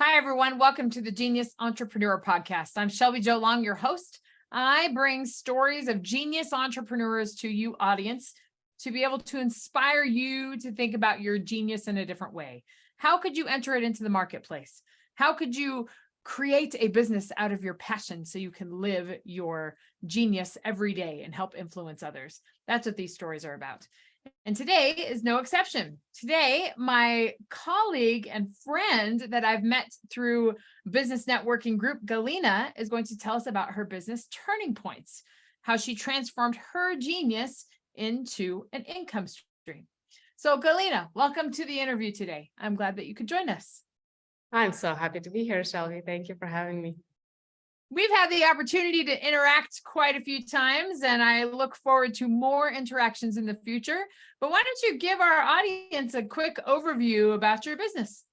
Hi, everyone. Welcome to the Genius Entrepreneur Podcast. I'm Shelby Jo Long, your host. I bring stories of genius entrepreneurs to you, audience, to be able to inspire you to think about your genius in a different way. How could you enter it into the marketplace? How could you create a business out of your passion so you can live your genius every day and help influence others? That's what these stories are about. And today is no exception. Today, my colleague and friend that I've met through business networking group, Galina, is going to tell us about her business turning points, how she transformed her genius into an income stream. So Galina, welcome to the interview today. I'm glad that you could join us. I'm so happy to be here, Shelby. Thank you for having me. We've had the opportunity to interact quite a few times, and I look forward to more interactions in the future. But why don't you give our audience a quick overview about your business?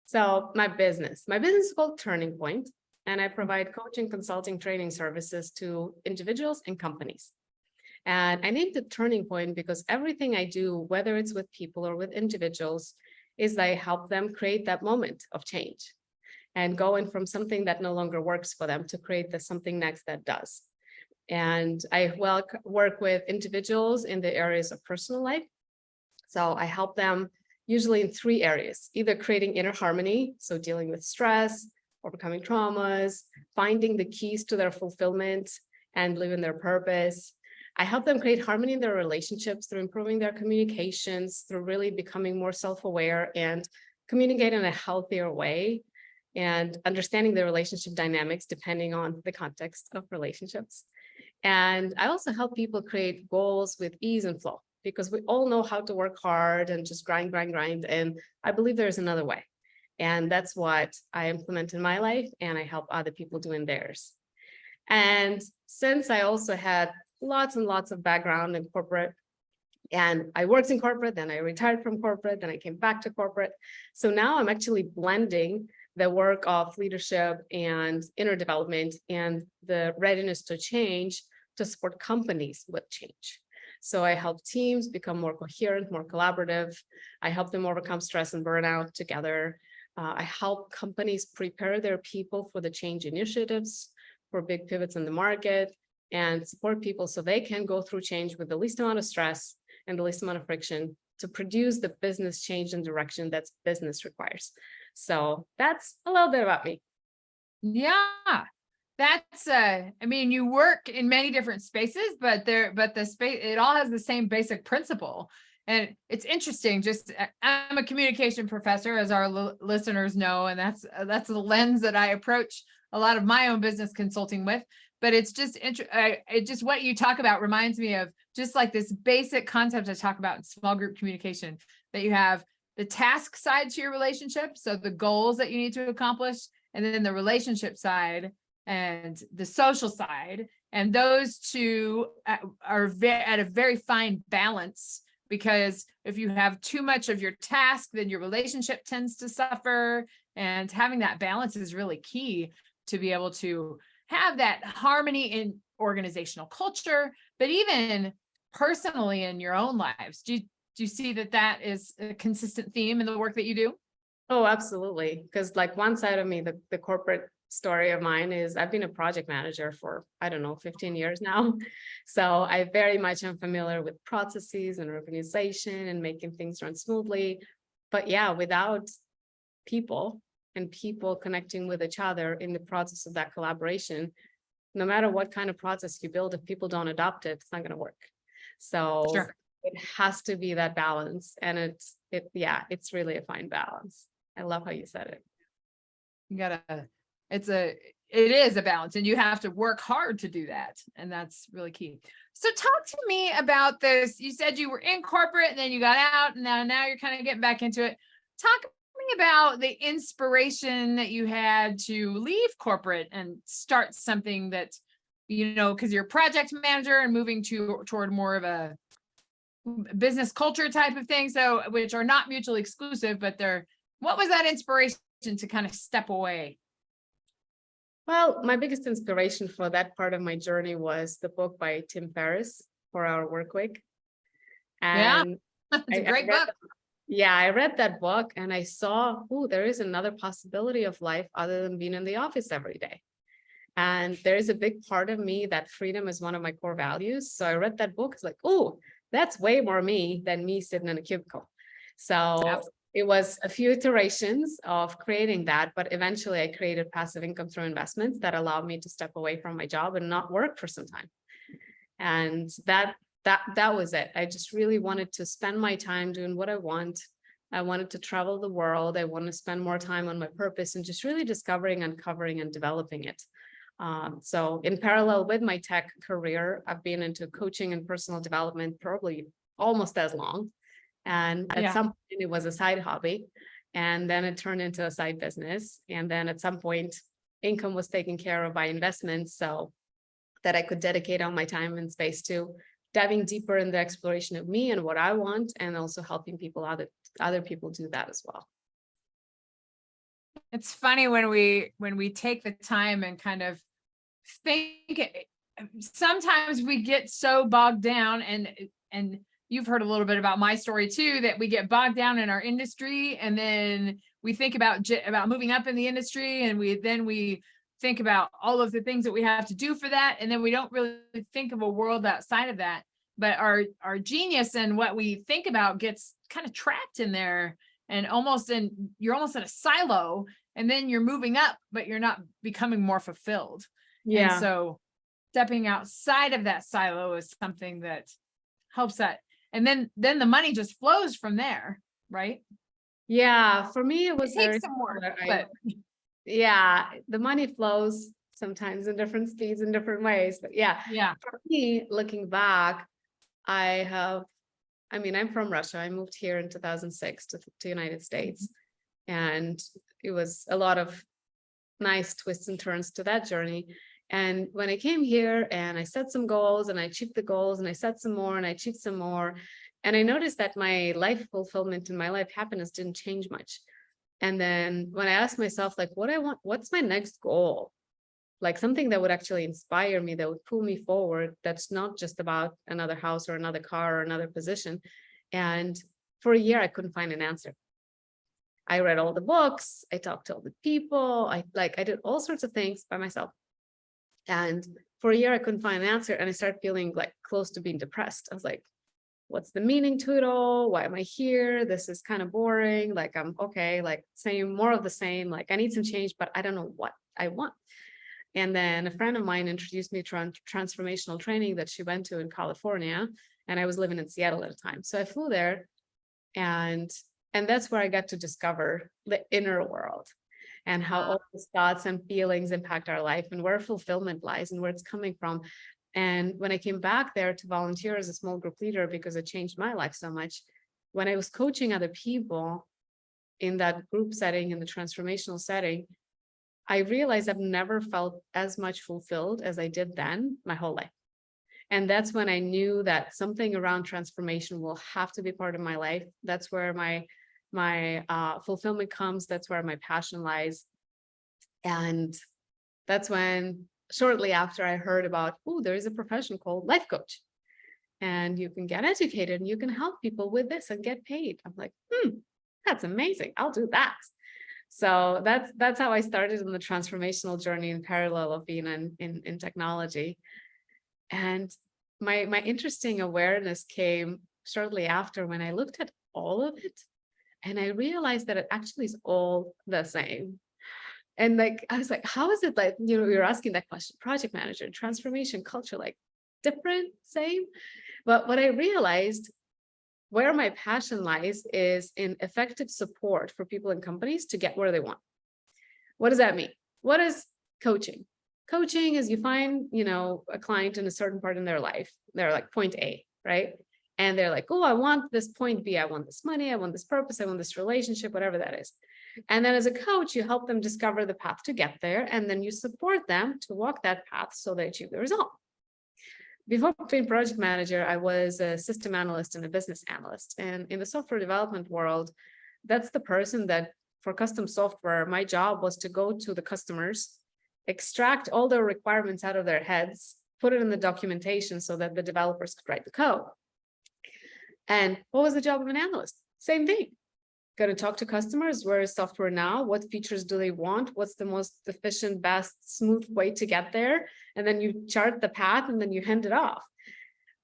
So my business is called Turning Point, and I provide coaching, consulting, training services to individuals and companies. And I named it Turning Point because everything I do, whether it's with people or with individuals, is I help them create that moment of change and going from something that no longer works for them to create something next that does. And I work with individuals in the areas of personal life. So I help them usually in three areas, either creating inner harmony, so dealing with stress, overcoming traumas, finding the keys to their fulfillment and living their purpose. I help them create harmony in their relationships through improving their communications, through really becoming more self-aware and communicate in a healthier way, and understanding the relationship dynamics depending on the context of relationships. And I also help people create goals with ease and flow, because we all know how to work hard and just grind. And I believe there's another way. And that's what I implement in my life, and I help other people do in theirs. And since I also had lots and lots of background in corporate, and I worked in corporate, then I retired from corporate, then I came back to corporate. So now I'm actually blending the work of leadership and inner development and the readiness to change to support companies with change. So I help teams become more coherent, more collaborative. I help them overcome stress and burnout together. I help companies prepare their people for the change initiatives, for big pivots in the market, and support people so they can go through change with the least amount of stress and the least amount of friction to produce the business change and direction that business requires. So that's a little bit about me. Yeah, that's I mean, you work in many different spaces, but the space, it all has the same basic principle. And it's interesting, just I'm a communication professor, as our listeners know, and that's the lens that I approach a lot of my own business consulting with. But it's just what you talk about reminds me of just like this basic concept I talk about in small group communication, that you have the task side to your relationship, so the goals that you need to accomplish, and then the relationship side and the social side. And those two are at a very fine balance, because if you have too much of your task, then your relationship tends to suffer. And having that balance is really key to be able to have that harmony in organizational culture, but even personally in your own lives. Do you see that is a consistent theme in the work that you do? Oh, absolutely. Because like one side of me, the corporate story of mine is I've been a project manager for, 15 years now. So I very much am familiar with processes and organization and making things run smoothly. But yeah, without people and people connecting with each other in the process of that collaboration, no matter what kind of process you build, if people don't adopt it, it's not going to work. So Sure. It has to be that balance. And it's really a fine balance. I love how you said it. It is a balance, and you have to work hard to do that. And that's really key. So talk to me about this. You said you were in corporate and then you got out, and now you're kind of getting back into it. Talk to me about the inspiration that you had to leave corporate and start something that, because you're a project manager and moving toward more of a business culture type of thing, so which are not mutually exclusive, but what was that inspiration to kind of step away? Well, my biggest inspiration for that part of my journey was the book by Tim Ferriss, 4 Hour Work Week. And yeah, it's a great book. Yeah, I read that book and I saw, oh, there is another possibility of life other than being in the office every day. And there is a big part of me that freedom is one of my core values. So I read that book. It's like, oh, that's way more me than me sitting in a cubicle. So it was a few iterations of creating that, but eventually I created passive income through investments that allowed me to step away from my job and not work for some time. And that was it. I just really wanted to spend my time doing what I want. I wanted to travel the world. I want to spend more time on my purpose and just really discovering, uncovering, and developing it. So in parallel with my tech career, I've been into coaching and personal development probably almost as long. And at some point it was a side hobby, and then it turned into a side business. And then at some point, income was taken care of by investments, so that I could dedicate all my time and space to diving deeper in the exploration of me and what I want, and also helping people, other people do that as well. It's funny when we take the time and kind of think, sometimes we get so bogged down, and you've heard a little bit about my story too, that we get bogged down in our industry, and then we think about moving up in the industry, and we think about all of the things that we have to do for that, and then we don't really think of a world outside of that. But our genius and what we think about gets kind of trapped in there, and you're almost in a silo, and then you're moving up, but you're not becoming more fulfilled. And so stepping outside of that silo is something that helps that. And then the money just flows from there, right? Yeah, for me, it was It takes some work, but yeah, the money flows sometimes in different speeds in different ways. But yeah, for me, looking back, I'm from Russia. I moved here in 2006 to the United States. And it was a lot of nice twists and turns to that journey. And when I came here and I set some goals and I achieved the goals, and I set some more and I achieved some more, and I noticed that my life fulfillment and my life happiness didn't change much. And then when I asked myself, like, what I want, what's my next goal? Like something that would actually inspire me, that would pull me forward, that's not just about another house or another car or another position. And for a year, I couldn't find an answer. I read all the books, I talked to all the people, I did all sorts of things by myself. And for a year, I couldn't find an answer. And I started feeling like close to being depressed. I was like, what's the meaning to it all? Why am I here? This is kind of boring. Like, I'm okay, like same, more of the same. Like, I need some change, but I don't know what I want. And then a friend of mine introduced me to transformational training that she went to in California. And I was living in Seattle at the time. So I flew there, and that's where I got to discover the inner world and how all these thoughts and feelings impact our life, and where fulfillment lies and where it's coming from. And when I came back there to volunteer as a small group leader, because it changed my life so much, when I was coaching other people in that group setting, in the transformational setting, I realized I've never felt as much fulfilled as I did then my whole life. And that's when I knew that something around transformation will have to be part of my life. That's where my fulfillment comes. That's where my passion lies. And that's when, shortly after, I heard about, oh, there is a profession called life coach, and you can get educated and you can help people with this and get paid. I'm like, that's amazing. I'll do that. So that's how I started in the transformational journey, in parallel of being in technology. And my interesting awareness came shortly after, when I looked at all of it, and I realized that it actually is all the same. And like, I was like, how is it like, you're asking that question, project manager, transformation, culture, like different, same? But what I realized, where my passion lies is in effective support for people and companies to get where they want. What does that mean? What is coaching? Coaching is, you find, a client in a certain part in their life. They're like point A, right? And they're like, oh, I want this point B. I want this money. I want this purpose. I want this relationship, whatever that is. And then as a coach, you help them discover the path to get there. And then you support them to walk that path so they achieve the result. Before being project manager, I was a system analyst and a business analyst. And in the software development world, that's the person that, for custom software, my job was to go to the customers, extract all their requirements out of their heads, put it in the documentation so that the developers could write the code. And what was the job of an analyst? Same thing. Got to talk to customers. Where is software now? What features do they want? What's the most efficient, best, smooth way to get there? And then you chart the path and then you hand it off.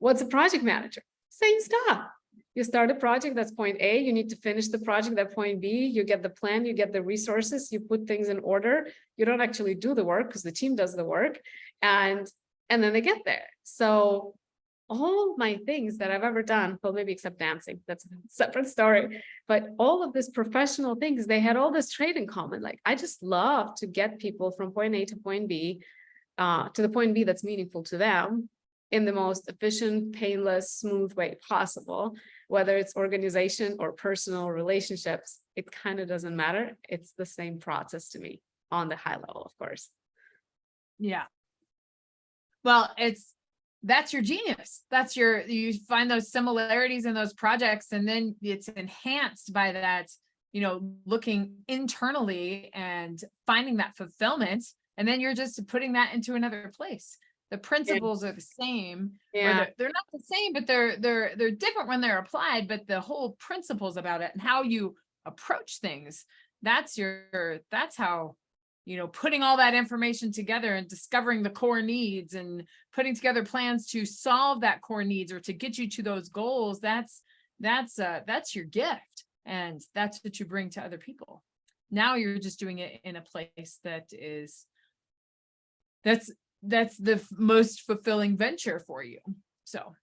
What's a project manager? Same stuff. You start a project, that's point A. You need to finish the project at point B. You get the plan, you get the resources, you put things in order. You don't actually do the work because the team does the work. And then they get there. So all my things that I've ever done, well, maybe except dancing, that's a separate story. But all of these professional things, they had all this trait in common. Like, I just love to get people from point A to point B, to the point B that's meaningful to them in the most efficient, painless, smooth way possible. Whether it's organization or personal relationships, it kind of doesn't matter. It's the same process to me on the high level, of course. Yeah. Well, that's your genius. You find those similarities in those projects, and then it's enhanced by that, looking internally and finding that fulfillment. And then you're just putting that into another place. The principles are the same. Yeah. They're not the same, but they're different when they're applied. But the whole principles about it and how you approach things, that's how, putting all that information together and discovering the core needs and putting together plans to solve that core needs or to get you to those goals. That's your gift, and that's what you bring to other people. Now you're just doing it in a place that's the most fulfilling venture for you. So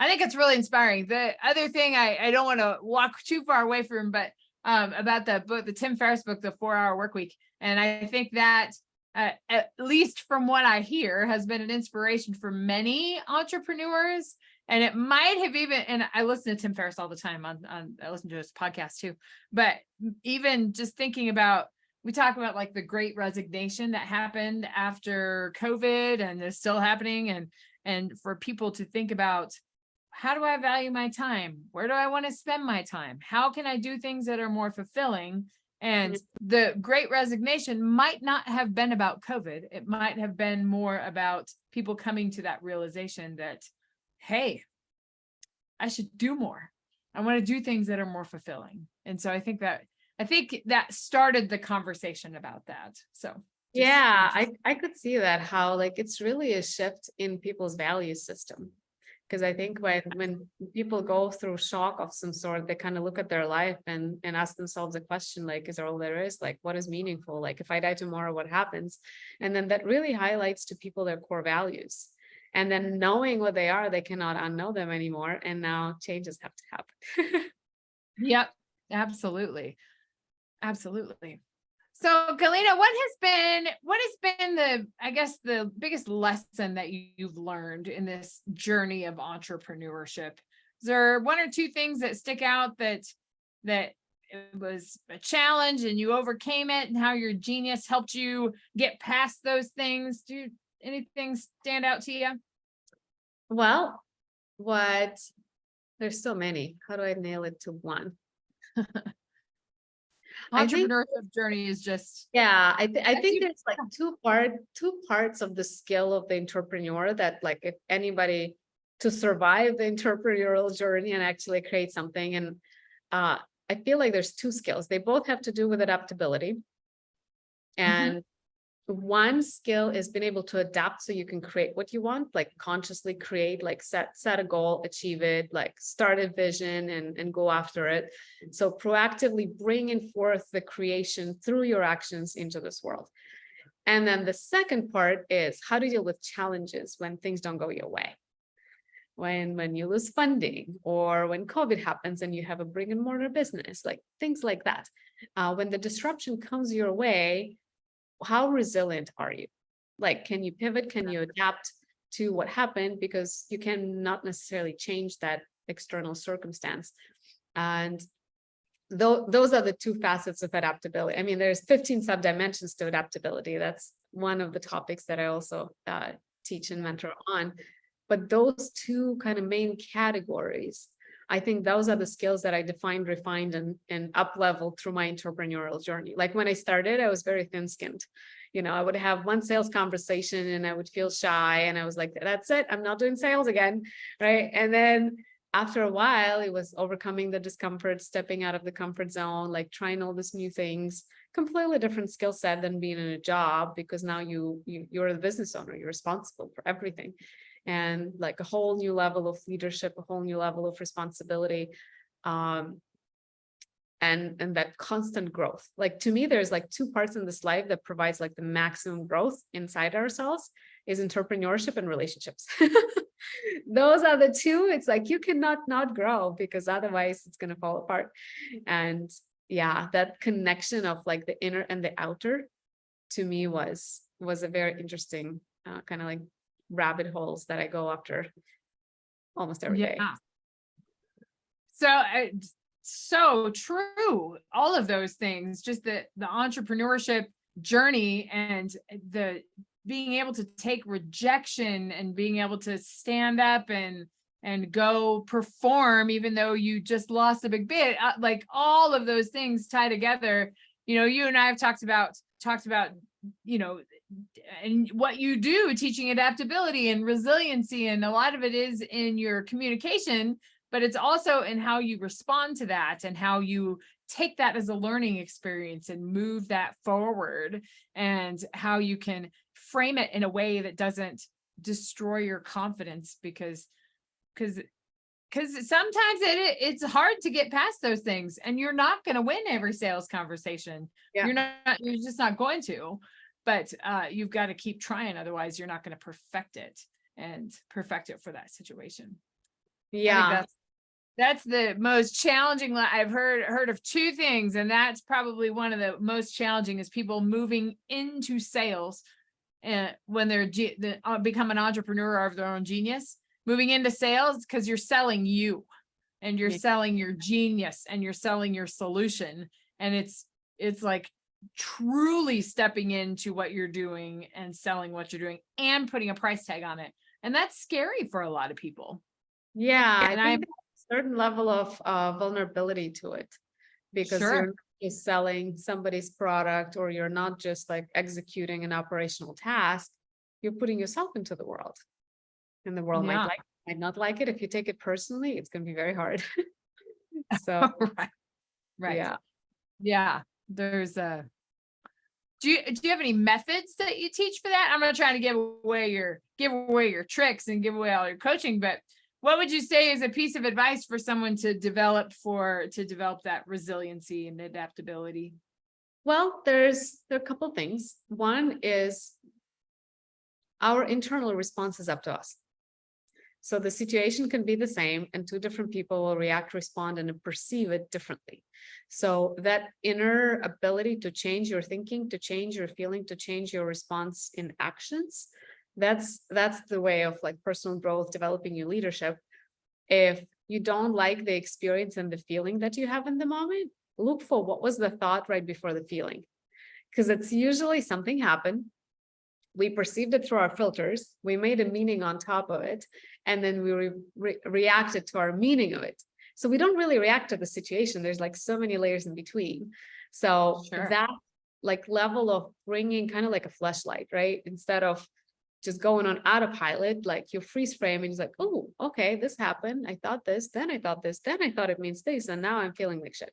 I think it's really inspiring. The other thing I don't want to walk too far away from, but about the book, the Tim Ferriss book, The 4-Hour Workweek. And I think that at least from what I hear has been an inspiration for many entrepreneurs. And it might have even, and I listen to Tim Ferriss all the time I listen to his podcast too, but even just thinking about, we talk about like the great resignation that happened after COVID and is still happening. And for people to think about, how do I value my time? Where do I want to spend my time? How can I do things that are more fulfilling? And the great resignation might not have been about COVID. It might have been more about people coming to that realization that, hey, I should do more. I want to do things that are more fulfilling. And so I think that started the conversation about that. So yeah, I could see that, how like it's really a shift in people's value system. Because I think when people go through shock of some sort, they kind of look at their life and ask themselves a question like, is there all there is? Like, what is meaningful? Like, if I die tomorrow, what happens? And then that really highlights to people their core values. And then knowing what they are, they cannot unknow them anymore. And now changes have to happen. Yep, absolutely. Absolutely. So Galina, what has been the biggest lesson that you've learned in this journey of entrepreneurship? Is there one or two things that stick out that it was a challenge and you overcame it, and how your genius helped you get past those things? Do anything stand out to you? Well, there's so many. How do I nail it to one? Entrepreneurship journey is just, I think there's like two parts of the skill of the entrepreneur that, like, if anybody to survive the entrepreneurial journey and actually create something, and I feel like there's two skills. They both have to do with adaptability. And one skill is being able to adapt so you can create what you want, like consciously create, like set a goal, achieve it, like start a vision and go after it. So proactively bringing forth the creation through your actions into this world. And then the second part is how to deal with challenges when things don't go your way. When you lose funding, or when COVID happens and you have a brick and mortar business, like things like that. When the disruption comes your way, how resilient are you? Like, can you pivot? Can you adapt to what happened? Because you can not necessarily change that external circumstance. And those are the two facets of adaptability. I mean, there's 15 subdimensions to adaptability. That's one of the topics that I also teach and mentor on. But those two kind of main categories, I think those are the skills that I defined, refined, and up-leveled through my entrepreneurial journey. Like when I started, I was very thin-skinned. I would have one sales conversation and I would feel shy. And I was like, that's it. I'm not doing sales again. Right. And then after a while, it was overcoming the discomfort, stepping out of the comfort zone, like trying all these new things, completely different skill set than being in a job, because now you're the business owner, you're responsible for everything. And like a whole new level of leadership, a whole new level of responsibility. And that constant growth. Like to me, there's like two parts in this life that provides like the maximum growth inside ourselves is entrepreneurship and relationships. Those are the two. It's like you cannot not grow because otherwise it's going to fall apart. And yeah, that connection of like the inner and the outer to me was a very interesting kind of like rabbit holes that I go after almost every day. So true. All of those things, just the entrepreneurship journey and the being able to take rejection and being able to stand up and go perform, even though you just lost a big bit, like all of those things tie together. You know, you and I have talked about, you know, and what you do, teaching adaptability and resiliency. And a lot of it is in your communication, but it's also in how you respond to that and how you take that as a learning experience and move that forward, and how you can frame it in a way that doesn't destroy your confidence, because sometimes it's hard to get past those things, and you're not going to win every sales conversation. Yeah. You're just not going to, but you've got to keep trying. Otherwise you're not going to perfect it for that situation. Yeah. That's the most challenging. I've heard of two things, and that's probably one of the most challenging, is people moving into sales and when they're become an entrepreneur of their own genius, moving into sales, because you're selling you, and you're selling your genius, and you're selling your solution, and it's like truly stepping into what you're doing and selling what you're doing and putting a price tag on it, and that's scary for a lot of people. Yeah, and I think there's a certain level of vulnerability to it, because you're not just selling somebody's product, or you're not just like executing an operational task. You're putting yourself into the world, and the world might not like it. If you take it personally, it's going to be very hard. So right. Yeah. There's do you have any methods that you teach for that? I'm not trying to give away your tricks and give away all your coaching, but what would you say is a piece of advice for someone to develop that resiliency and adaptability? Well, there are a couple of things. One is our internal response is up to us. So the situation can be the same, and two different people will react, respond, and perceive it differently. So that inner ability to change your thinking, to change your feeling, to change your response in actions, that's the way of like personal growth, developing your leadership. If you don't like the experience and the feeling that you have in the moment, look for what was the thought right before the feeling, because it's usually something happened. We perceived it through our filters. We made a meaning on top of it, and then we reacted to our meaning of it. So we don't really react to the situation. There's like so many layers in between. So that like level of bringing kind of like a flashlight, right? Instead of just going on autopilot, like you freeze frame and it's like, oh, okay, this happened. I thought this, then I thought this, then I thought it means this, and now I'm feeling like shit.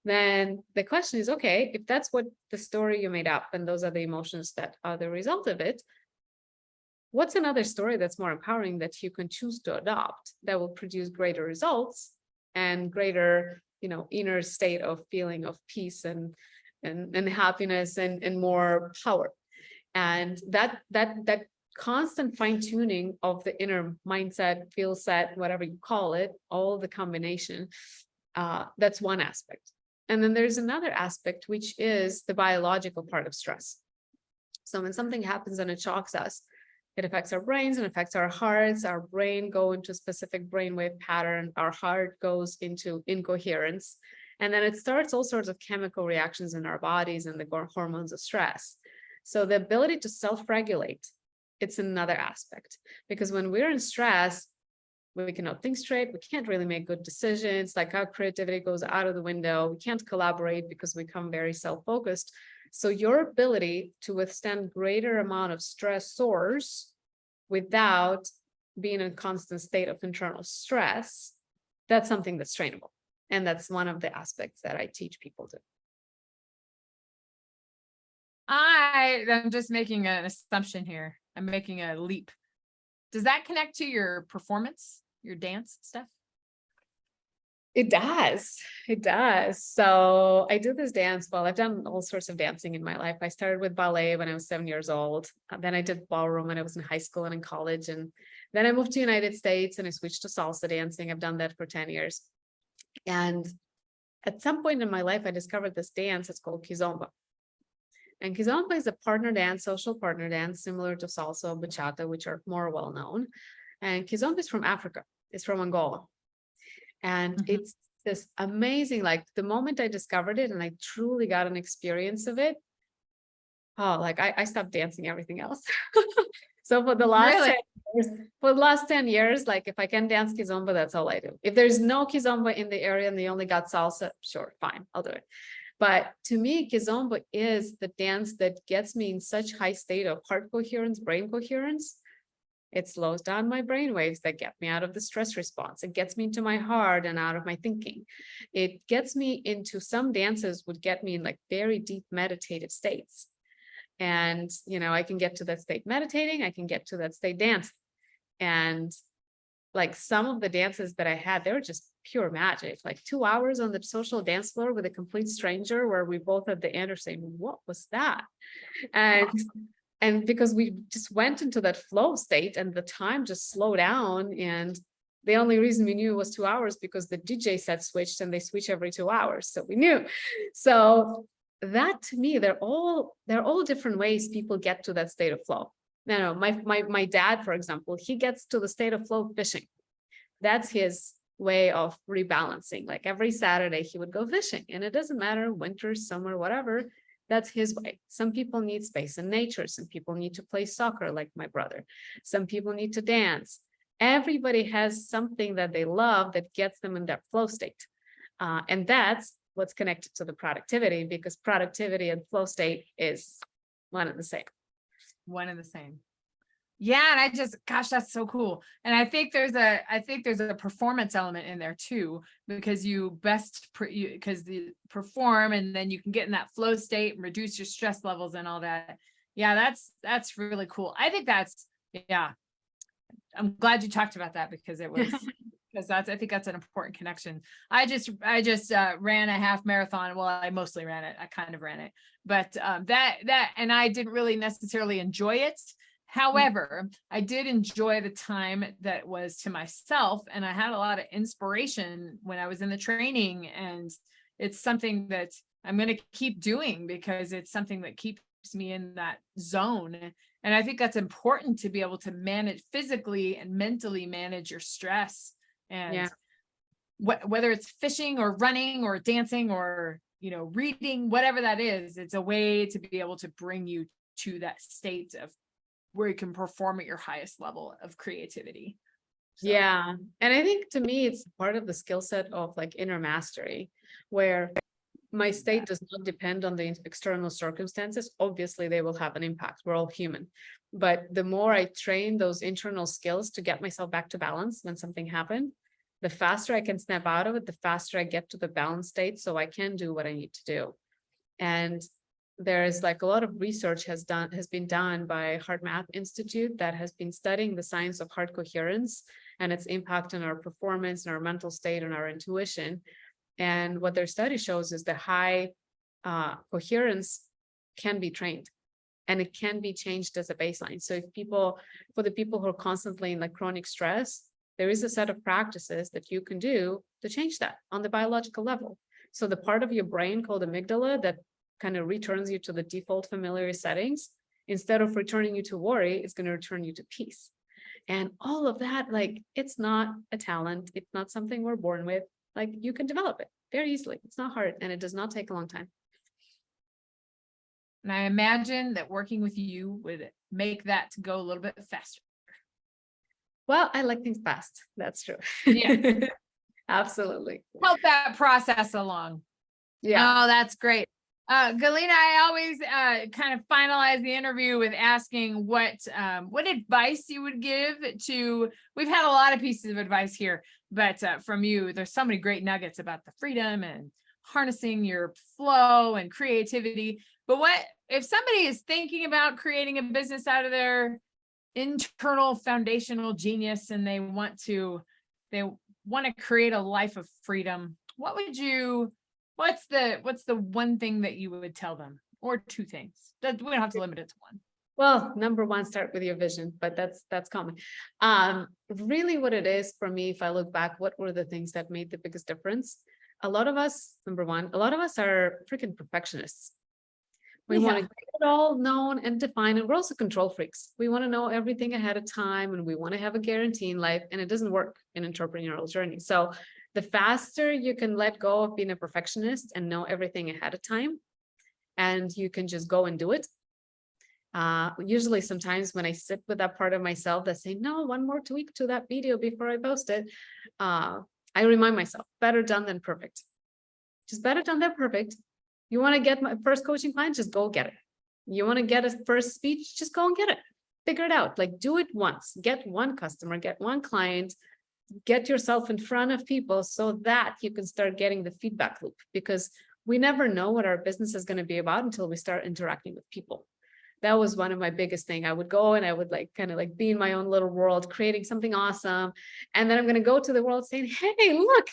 Then the question is, okay, if that's what the story you made up and those are the emotions that are the result of it, what's another story that's more empowering that you can choose to adopt that will produce greater results and greater, inner state of feeling of peace and happiness and more power. And that constant fine-tuning of the inner mindset, feel set, whatever you call it, all the combination, that's one aspect. And then there's another aspect, which is the biological part of stress. So when something happens and it shocks us, it affects our brains and affects our hearts. Our brain go into a specific brainwave pattern. Our heart goes into incoherence. And then it starts all sorts of chemical reactions in our bodies and the hormones of stress. So the ability to self-regulate, it's another aspect, because when we're in stress, we cannot think straight. We can't really make good decisions. Like our creativity goes out of the window. We can't collaborate because we become very self-focused. So your ability to withstand greater amount of stressors without being in a constant state of internal stress that's something that's trainable. And that's one of the aspects that I teach people to. I'm just making an assumption here. I'm making a leap. Does that connect to your performance, your dance stuff? It does. It does. So I do this dance. Well, I've done all sorts of dancing in my life. I started with ballet when I was 7 years old. Then I did ballroom when I was in high school and in college. And then I moved to the United States and I switched to salsa dancing. I've done that for 10 years. And at some point in my life, I discovered this dance. It's called Kizomba. And Kizomba is a partner dance, social partner dance, similar to salsa, bachata, which are more well known. And Kizomba is from Africa. It's from Angola. And it's this amazing, like the moment I discovered it and I truly got an experience of it, oh, like I stopped dancing everything else. So for the last Really? 10 years, like if I can dance Kizomba, that's all I do. If there's no Kizomba in the area and they only got salsa, sure, fine, I'll do it. But to me, Kizomba is the dance that gets me in such high state of heart coherence, brain coherence. It slows down my brain waves that get me out of the stress response. It gets me into my heart and out of my thinking. It gets me into, some dances would get me in like very deep meditative states. And, I can get to that state meditating, I can get to that state dancing. And like some of the dances that I had, they were just pure magic, like 2 hours on the social dance floor with a complete stranger where we both at the end are saying, what was that? And because we just went into that flow state and the time just slowed down, and the only reason we knew it was 2 hours because the DJ set switched and they switch every 2 hours. So we knew. So that to me, they're all different ways people get to that state of flow. My dad, for example, he gets to the state of flow fishing. That's his way of rebalancing. Like every Saturday he would go fishing, and it doesn't matter winter, summer, whatever. That's his way. Some people need space in nature. Some people need to play soccer like my brother. Some people need to dance. Everybody has something that they love that gets them in that flow state. And that's what's connected to the productivity, because productivity and flow state is one and the same. One and the same. Yeah. And gosh, that's so cool. And I think there's a performance element in there too, because you perform and then you can get in that flow state and reduce your stress levels and all that. Yeah. That's really cool. I think yeah. I'm glad you talked about that because I think that's an important connection. I just ran a half marathon. Well, I mostly ran it. I kind of ran it, but and I didn't really necessarily enjoy it. However, I did enjoy the time that was to myself, and I had a lot of inspiration when I was in the training, and it's something that I'm going to keep doing because it's something that keeps me in that zone. And I think that's important to be able to manage physically and mentally manage your stress. And whether it's fishing or running or dancing or, reading, whatever that is, it's a way to be able to bring you to that state of where you can perform at your highest level of creativity. So. Yeah. And I think to me, it's part of the skill set of like inner mastery, where my state does not depend on the external circumstances. Obviously, they will have an impact. We're all human. But the more I train those internal skills to get myself back to balance when something happened, the faster I can snap out of it, the faster I get to the balance state so I can do what I need to do. And there's like a lot of research has been done by Heart Math Institute that has been studying the science of heart coherence and its impact on our performance and our mental state and our intuition. And what their study shows is that high coherence can be trained and it can be changed as a baseline. So for the people who are constantly in like chronic stress, there is a set of practices that you can do to change that on the biological level. So the part of your brain called amygdala that kind of returns you to the default familiar settings, instead of returning you to worry, it's going to return you to peace. And all of that, like, it's not a talent. It's not something we're born with. Like, you can develop it very easily. It's not hard, and it does not take a long time. And I imagine that working with you would make that go a little bit faster. Well, I like things fast. That's true. Yeah. Absolutely. Help that process along. Yeah. Oh, that's great. Galina, I always kind of finalize the interview with asking what advice you would give to, we've had a lot of pieces of advice here, but from you, there's so many great nuggets about the freedom and harnessing your flow and creativity. But what if somebody is thinking about creating a business out of their internal foundational genius and they want to create a life of freedom? What's the one thing that you would tell them, or two things? That we don't have to limit it to one. Well, number one, start with your vision, but that's common. Really what it is for me, if I look back, what were the things that made the biggest difference? A lot of us, number one, a lot of us are freaking perfectionists. We want to get it all known and defined, and we're also control freaks. We want to know everything ahead of time, and we want to have a guarantee in life, and it doesn't work in entrepreneurial journey. So the faster you can let go of being a perfectionist and know everything ahead of time, and you can just go and do it. Usually sometimes when I sit with that part of myself that say, no, one more tweak to that video before I post it, I remind myself, better done than perfect. Just better done than perfect. You want to get my first coaching client, just go get it. You want to get a first speech, just go and get it. Figure it out. Like, do it once, get one customer, get one client, get yourself in front of people so that you can start getting the feedback loop, because we never know what our business is going to be about until we start interacting with people. That was one of my biggest things. I would go and I would kind of be in my own little world, creating something awesome. And then I'm going to go to the world saying, hey, look.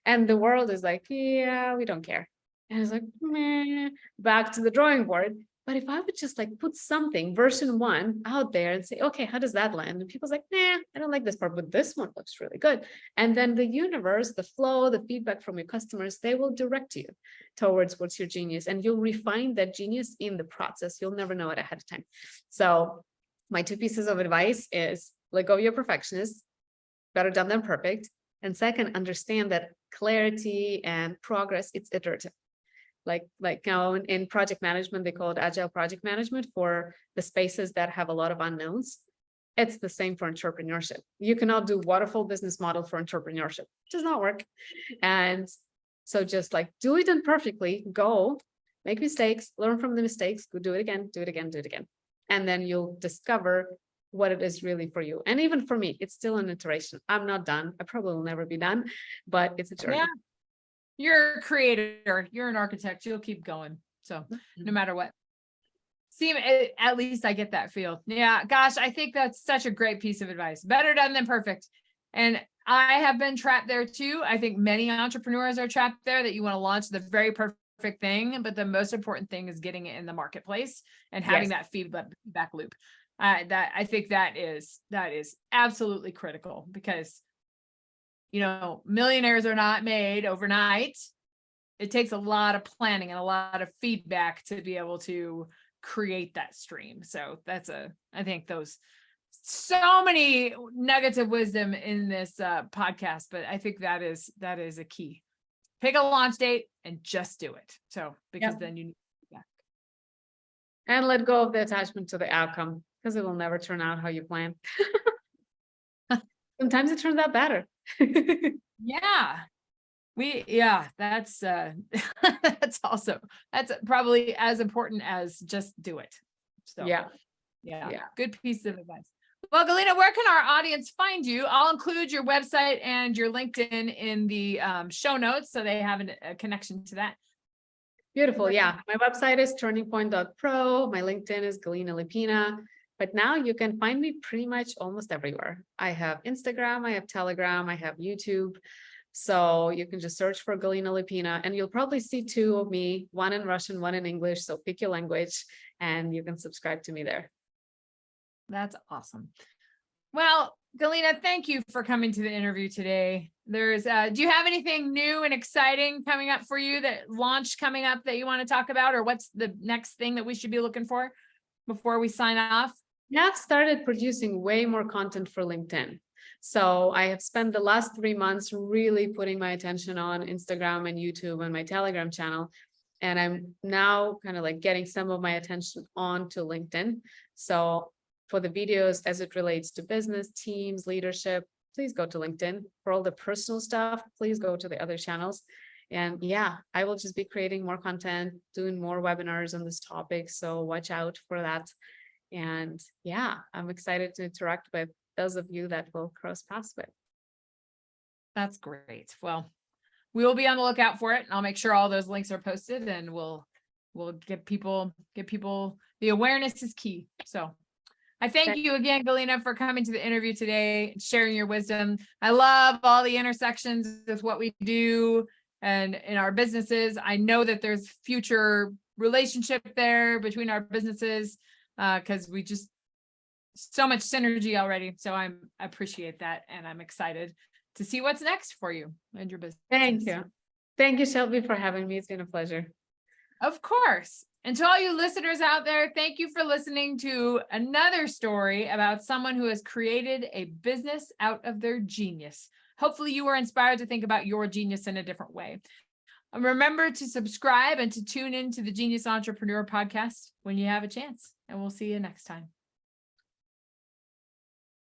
And the world is like, yeah, we don't care. And it's like, meh, back to the drawing board. But if I would just put something, version 1 out there and say, okay, how does that land? And people's like, nah, I don't like this part, but this one looks really good. And then the universe, the flow, the feedback from your customers, they will direct you towards what's your genius. And you'll refine that genius in the process. You'll never know it ahead of time. So my 2 pieces of advice is let go of your perfectionist, better done than perfect. And second, understand that clarity and progress, it's iterative. Like now in project management, they call it agile project management for the spaces that have a lot of unknowns. It's the same for entrepreneurship. You cannot do waterfall business model for entrepreneurship. It does not work. And so just do it imperfectly, go make mistakes, learn from the mistakes, go do it again, do it again, do it again. And then you'll discover what it is really for you. And even for me, it's still an iteration. I'm not done. I probably will never be done, but it's a journey. Yeah. You're a creator, you're an architect, you'll keep going. So no matter what. See, at least I get that feel. Yeah, gosh, I think that's such a great piece of advice. Better done than perfect. And I have been trapped there too. I think many entrepreneurs are trapped there, that you want to launch the very perfect thing, but the most important thing is getting it in the marketplace and having that feedback loop. That I think that is absolutely critical, because millionaires are not made overnight. It takes a lot of planning and a lot of feedback to be able to create that stream. So I think those so many nuggets of wisdom in this podcast, but I think that is a key. Pick a launch date and just do it. So because then you need feedback. And let go of the attachment to the outcome, because it will never turn out how you plan. Sometimes it turns out better. That's that's probably as important as just do it. So yeah, good piece of advice. Well, Galina, where can our audience find you? I'll include your website and your LinkedIn in the show notes, so they have a connection to that. Beautiful. Yeah, my website is turningpoint.pro. My LinkedIn is Galina Lipina. But now you can find me pretty much almost everywhere. I have Instagram, I have Telegram, I have YouTube. So you can just search for Galina Lipina, and you'll probably see 2 of me, one in Russian, one in English. So pick your language and you can subscribe to me there. That's awesome. Well, Galina, thank you for coming to the interview today. Do you have anything new and exciting coming up for you, coming up that you want to talk about, or what's the next thing that we should be looking for before we sign off? Yeah, I've started producing way more content for LinkedIn. So I have spent the last 3 months really putting my attention on Instagram and YouTube and my Telegram channel. And I'm now kind of getting some of my attention onto LinkedIn. So for the videos as it relates to business, teams, leadership, please go to LinkedIn. For all the personal stuff, please go to the other channels. And yeah, I will just be creating more content, doing more webinars on this topic. So watch out for that. And yeah, I'm excited to interact with those of you that will cross paths with. That's great. Well, we will be on the lookout for it, and I'll make sure all those links are posted, and we'll get people, the awareness is key. So I thank you again, Galina, for coming to the interview today and sharing your wisdom. I love all the intersections with what we do and in our businesses. I know that there's future relationship there between our businesses, because we just so much synergy already. So I appreciate that, and I'm excited to see what's next for you and your business. Thank you. Thank you, Shelby, for having me. It's been a pleasure. Of course. And to all you listeners out there, thank you for listening to another story about someone who has created a business out of their genius. Hopefully you were inspired to think about your genius in a different way. And remember to subscribe and to tune in to the Genius Entrepreneur podcast when you have a chance. And we'll see you next time.